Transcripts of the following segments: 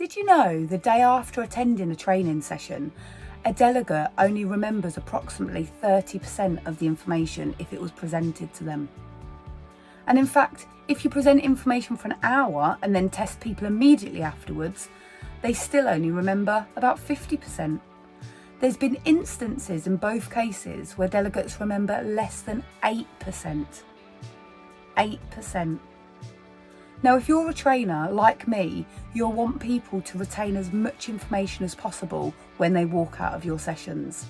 Did you know the day after attending a training session, a delegate only remembers approximately 30% of the information if it was presented to them? And in fact, if you present information for an hour and then test people immediately afterwards, they still only remember about 50%. There's been instances in both cases where delegates remember less than 8%. 8%. Now, if you're a trainer like me, you'll want people to retain as much information as possible when they walk out of your sessions.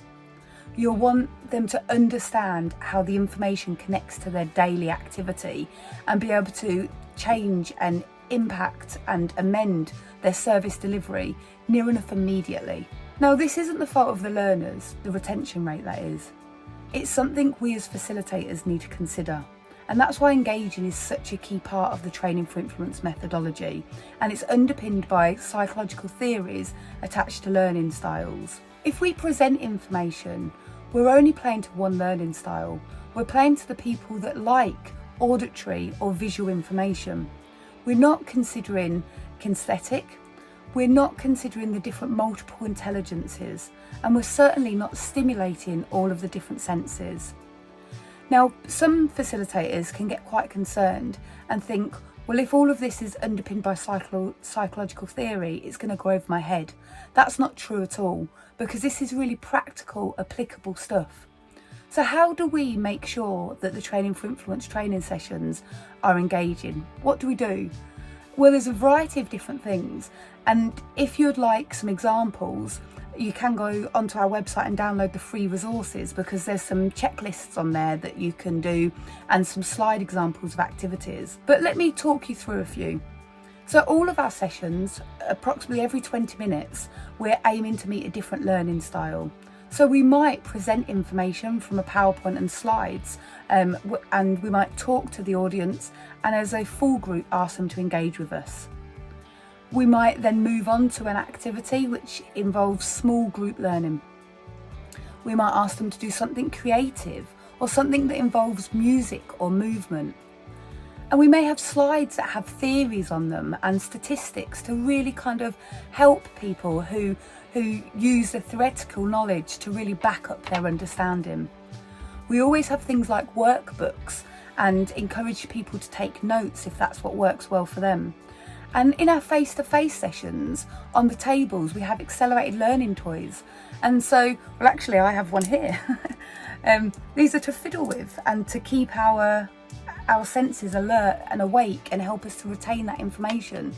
You'll want them to understand how the information connects to their daily activity and be able to change and impact and amend their service delivery near enough immediately. Now, this isn't the fault of the learners, the retention rate that is. It's something we as facilitators need to consider. And that's why engaging is such a key part of the Training for Influence methodology, and it's underpinned by psychological theories attached to learning styles. If we present information, we're only playing to one learning style. We're playing to the people that like auditory or visual information. We're not considering kinesthetic, we're not considering the different multiple intelligences, and we're certainly not stimulating all of the different senses. Now, some facilitators can get quite concerned and think, well, if all of this is underpinned by psychological theory, it's going to go over my head. That's not true at all, because this is really practical, applicable stuff. So how do we make sure that the Training for Influence training sessions are engaging? What do we do? Well, there's a variety of different things. And if you'd like some examples, you can go onto our website and download the free resources, because there's some checklists on there that you can do and some slide examples of activities. But let me talk you through a few. So all of our sessions, approximately every 20 minutes, we're aiming to meet a different learning style. So we might present information from a PowerPoint and slides, and we might talk to the audience and as a full group ask them to engage with us. We might then move on to an activity which involves small group learning. We might ask them to do something creative or something that involves music or movement. And we may have slides that have theories on them and statistics to really kind of help people who use the theoretical knowledge to really back up their understanding. We always have things like workbooks and encourage people to take notes if that's what works well for them. And in our face-to-face sessions, on the tables, we have accelerated learning toys. And so, well, actually, I have one here. These are to fiddle with and to keep our senses alert and awake and help us to retain that information.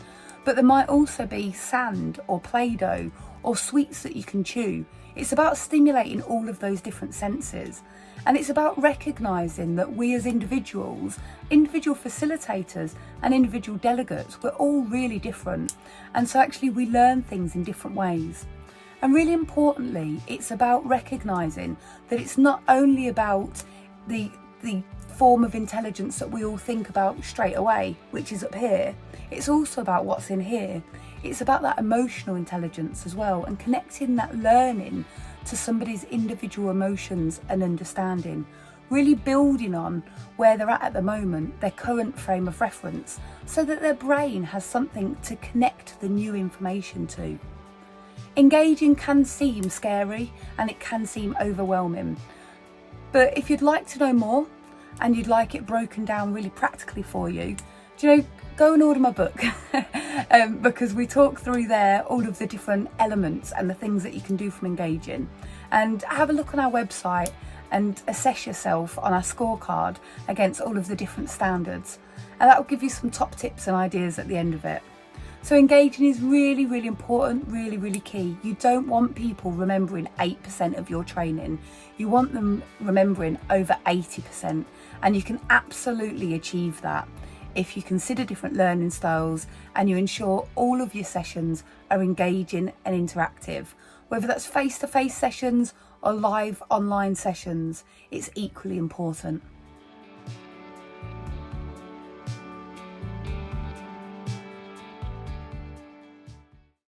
But there might also be sand or Play-Doh or sweets that you can chew. It's about stimulating all of those different senses. And it's about recognising that we as individuals, individual facilitators and individual delegates, we're all really different. And so actually we learn things in different ways. And really importantly, it's about recognising that it's not only about the form of intelligence that we all think about straight away, which is up here. It's also about what's in here. It's about that emotional intelligence as well, and connecting that learning to somebody's individual emotions and understanding, really building on where they're at the moment, their current frame of reference, so that their brain has something to connect the new information to. Engaging can seem scary and it can seem overwhelming, but if you'd like to know more and you'd like it broken down really practically for you, go and order my book because we talk through there all of the different elements and the things that you can do from engaging. And have a look on our website and assess yourself on our scorecard against all of the different standards. And that will give you some top tips and ideas at the end of it. So engaging is really, really important, really, really key. You don't want people remembering 8% of your training. You want them remembering over 80%. And you can absolutely achieve that if you consider different learning styles and you ensure all of your sessions are engaging and interactive. Whether that's face-to-face sessions or live online sessions, it's equally important.